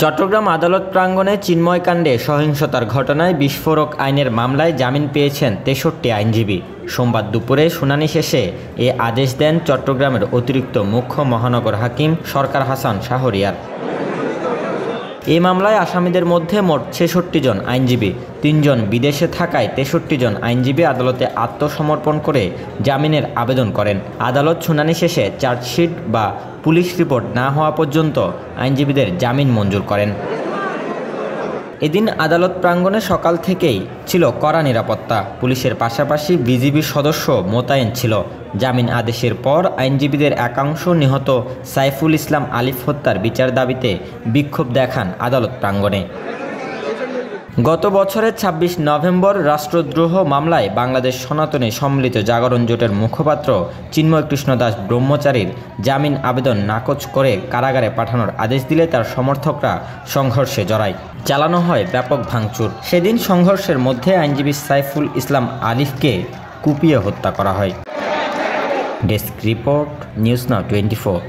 চট্টগ্রাম আদালত প্রাঙ্গণে চিন্ময় কাণ্ডে সহিংসতার ঘটনায় বিস্ফোরক আইনের মামলায় জামিন পেয়েছেন ৬৩ আইনজীবী। সোমবার দুপুরে শুনানি শেষে এ আদেশ দেন চট্টগ্রামের অতিরিক্ত মুখ্য মহানগর হাকিম সরকার হাসান শাহরিয়ার। এই মামলায় আসামিদের মধ্যে মোট ৬৬ জন আইনজীবী, ৩ জন বিদেশে থাকায় ৬৩ জন আইনজীবী আদালতে আত্মসমর্পণ করে জামিনের আবেদন করেন। আদালত শুনানি শেষে চার্জশিট বা পুলিশ রিপোর্ট না হওয়া পর্যন্ত আইনজীবীদের জামিন মঞ্জুর করেন। এদিন আদালত প্রাঙ্গণে সকাল থেকেই ছিল কড়া নিরাপত্তা। পুলিশের পাশাপাশি বিজিবি সদস্য মোতায়েন ছিল। জামিন আদেশের পর আইনজীবীদের একাংশ নিহত সাইফুল ইসলাম আলিফ হত্যার বিচার দাবিতে বিক্ষোভ দেখান আদালত প্রাঙ্গণে। গত বছরের ২৬ নভেম্বর রাষ্ট্রদ্রোহ মামলায় বাংলাদেশ সনাতনী সম্মিলিত জাগরণ জোটের মুখপাত্র চিন্ময় কৃষ্ণ দাস ব্রহ্মচারীর জামিন আবেদন নাকচ করে কারাগারে পাঠানোর আদেশ দিলে তার সমর্থকরা সংঘর্ষে জড়ায়। চালানো হয় ব্যাপক ভাঙচুর। সেদিন সংঘর্ষের মধ্যে আইনজীবী সাইফুল ইসলাম আলিফকে কুপিয়ে হত্যা করা হয়। Desk report, news now 24।